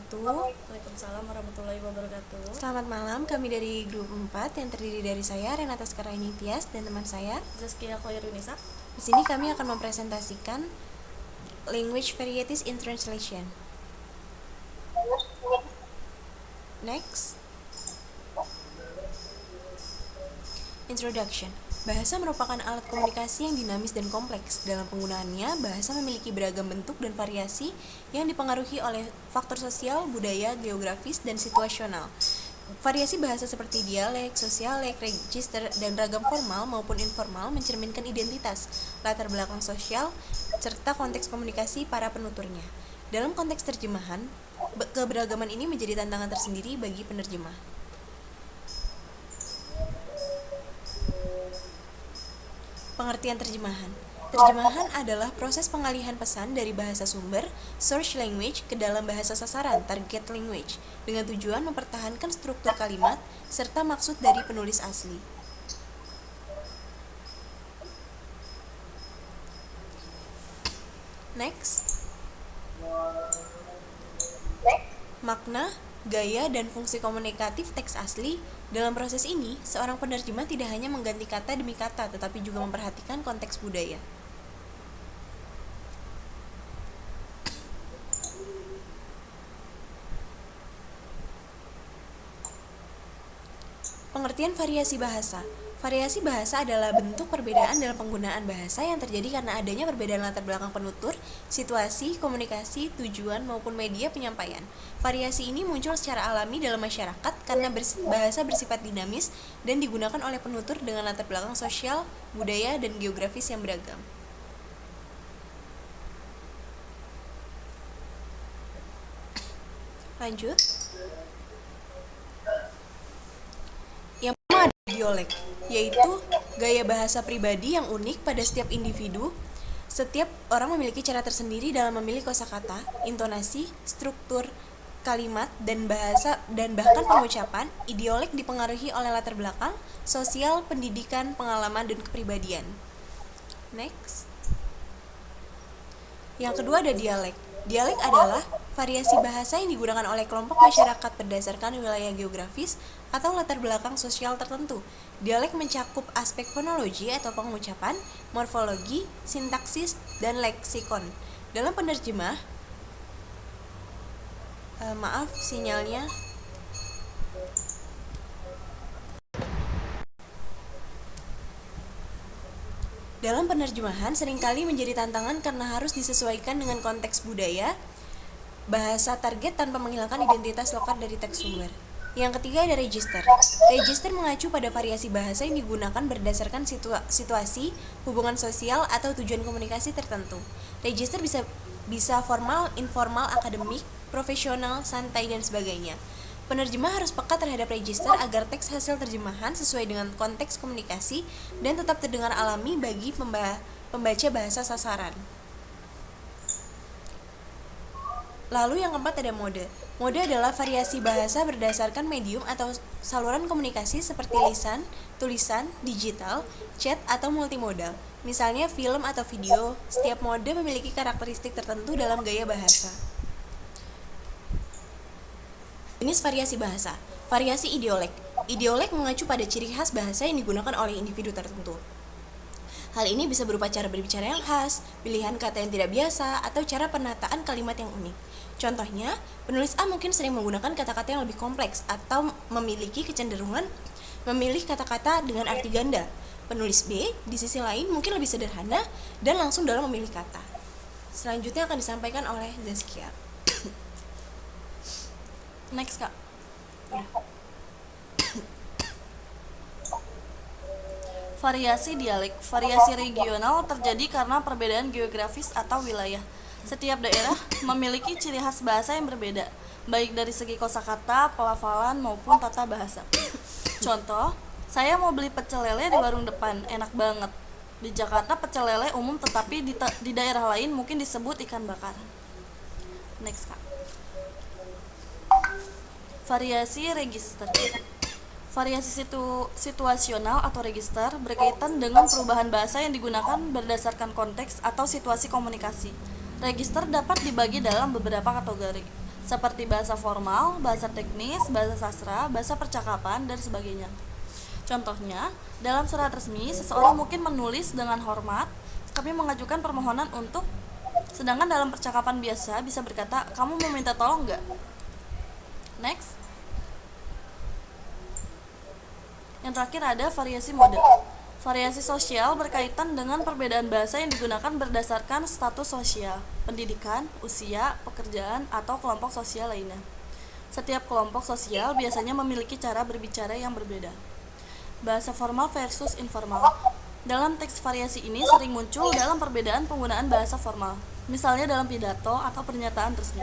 wabarakatuh. Waalaikumsalam warahmatullahi wabarakatuh. Selamat malam, kami dari grup 4 yang terdiri dari saya, Renata Sekaraini Tias, dan teman saya. Zaskia Khairunisa. Di sini kami akan mempresentasikan Language Varieties in Translation. Next. Introduction. Bahasa merupakan alat komunikasi yang dinamis dan kompleks. Dalam penggunaannya, bahasa memiliki beragam bentuk dan variasi yang dipengaruhi oleh faktor sosial, budaya, geografis, dan situasional. Variasi bahasa seperti dialek, sosialek, register, dan ragam formal maupun informal mencerminkan identitas, latar belakang sosial, serta konteks komunikasi para penuturnya. Dalam konteks terjemahan, keberagaman ini menjadi tantangan tersendiri bagi penerjemah. Pengertian terjemahan. Terjemahan adalah proses pengalihan pesan dari bahasa sumber, source language, ke dalam bahasa sasaran, target language, dengan tujuan mempertahankan struktur kalimat serta maksud dari penulis asli. Next. Makna, gaya, dan fungsi komunikatif teks asli. Dalam proses ini, seorang penerjemah tidak hanya mengganti kata demi kata, tetapi juga memperhatikan konteks budaya. Pengertian variasi bahasa. Variasi bahasa adalah bentuk perbedaan dalam penggunaan bahasa yang terjadi karena adanya perbedaan latar belakang penutur, situasi, komunikasi, tujuan, maupun media penyampaian. Variasi ini muncul secara alami dalam masyarakat karena bahasa bersifat dinamis dan digunakan oleh penutur dengan latar belakang sosial, budaya, dan geografis yang beragam. Lanjut. Yang pertama ada dialek, yaitu gaya bahasa pribadi yang unik pada setiap individu. Setiap orang memiliki cara tersendiri dalam memilih kosakata, intonasi, struktur kalimat, dan bahasa dan bahkan pengucapan. Idiolek dipengaruhi oleh latar belakang, sosial, pendidikan, pengalaman, dan kepribadian. Next. Yang kedua ada dialek. Dialek adalah variasi bahasa yang digunakan oleh kelompok masyarakat berdasarkan wilayah geografis atau latar belakang sosial tertentu. Dialek mencakup aspek fonologi atau pengucapan, morfologi, sintaksis, dan leksikon. Dalam penerjemah, maaf sinyalnya. Dalam penerjemahan seringkali menjadi tantangan karena harus disesuaikan dengan konteks budaya, bahasa target tanpa menghilangkan identitas lokal dari teks sumber. Yang ketiga ada register. Register mengacu pada variasi bahasa yang digunakan berdasarkan situasi, hubungan sosial, atau tujuan komunikasi tertentu. Register bisa formal, informal, akademik, profesional, santai, dan sebagainya. Penerjemah harus peka terhadap register agar teks hasil terjemahan sesuai dengan konteks komunikasi dan tetap terdengar alami bagi pembaca bahasa sasaran. Lalu yang keempat ada mode. Mode adalah variasi bahasa berdasarkan medium atau saluran komunikasi seperti lisan, tulisan, digital, chat, atau multimodal. Misalnya film atau video. Setiap mode memiliki karakteristik tertentu dalam gaya bahasa. Jenis variasi bahasa. Variasi idiolek. Idiolek mengacu pada ciri khas bahasa yang digunakan oleh individu tertentu. Hal ini bisa berupa cara berbicara yang khas, pilihan kata yang tidak biasa, atau cara penataan kalimat yang unik. Contohnya, penulis A mungkin sering menggunakan kata-kata yang lebih kompleks atau memiliki kecenderungan memilih kata-kata dengan arti ganda. Penulis B, di sisi lain, mungkin lebih sederhana dan langsung dalam memilih kata. Selanjutnya akan disampaikan oleh Zaskia. Next, Kak. Variasi dialek. Variasi regional terjadi karena perbedaan geografis atau wilayah. Setiap daerah memiliki ciri khas bahasa yang berbeda, baik dari segi kosakata, pelafalan, maupun tata bahasa. Contoh, saya mau beli pecel lele di warung depan, enak banget. Di Jakarta pecel lele umum, tetapi di daerah lain mungkin disebut ikan bakar. Next, Kak. Variasi register. Variasi situasional atau register berkaitan dengan perubahan bahasa yang digunakan berdasarkan konteks atau situasi komunikasi. Register dapat dibagi dalam beberapa kategori. seperti bahasa formal, bahasa teknis, bahasa sastra, bahasa percakapan, dan sebagainya. Contohnya, dalam surat resmi, seseorang mungkin menulis dengan hormat, kami mengajukan permohonan untuk, sedangkan dalam percakapan biasa bisa berkata, kamu mau minta tolong nggak? Next. Yang terakhir ada variasi mode. Variasi sosial berkaitan dengan perbedaan bahasa yang digunakan berdasarkan status sosial, pendidikan, usia, pekerjaan, atau kelompok sosial lainnya. Setiap kelompok sosial biasanya memiliki cara berbicara yang berbeda. Bahasa formal versus informal. Dalam teks variasi ini sering muncul dalam perbedaan penggunaan bahasa formal, misalnya dalam pidato atau pernyataan resmi.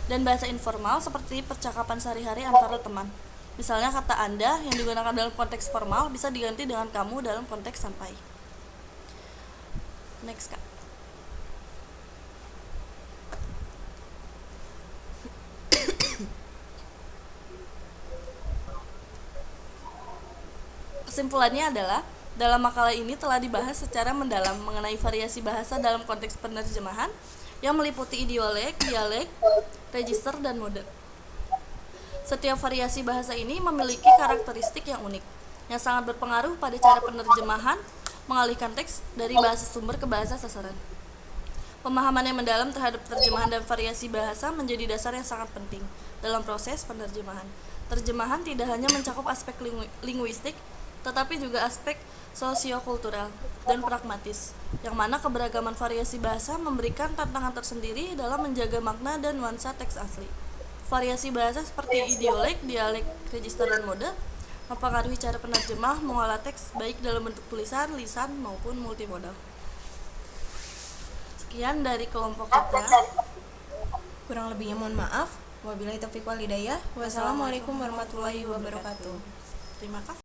Dan bahasa informal seperti percakapan sehari-hari antara teman. Misalnya kata Anda yang digunakan dalam konteks formal bisa diganti dengan kamu dalam konteks santai. Next, Kak. Kesimpulannya adalah, dalam makalah ini telah dibahas secara mendalam mengenai variasi bahasa dalam konteks penerjemahan yang meliputi idiolek, dialek, register, dan mode. Setiap variasi bahasa ini memiliki karakteristik yang unik, yang sangat berpengaruh pada cara penerjemahan mengalihkan teks dari bahasa sumber ke bahasa sasaran. Pemahaman yang mendalam terhadap terjemahan dan variasi bahasa menjadi dasar yang sangat penting dalam proses penerjemahan. Terjemahan tidak hanya mencakup aspek linguistik, tetapi juga aspek sosiokultural dan pragmatis, yang mana keberagaman variasi bahasa memberikan tantangan tersendiri dalam menjaga makna dan nuansa teks asli. Variasi bahasa seperti idiolek, dialek, register, dan mode mempengaruhi cara penerjemah mengolah teks baik dalam bentuk tulisan, lisan, maupun multimodal. Sekian dari kelompok kita. Kurang lebihnya mohon maaf. Wabillahi taufiq wal hidayah. Wassalamualaikum warahmatullahi wabarakatuh. Terima kasih.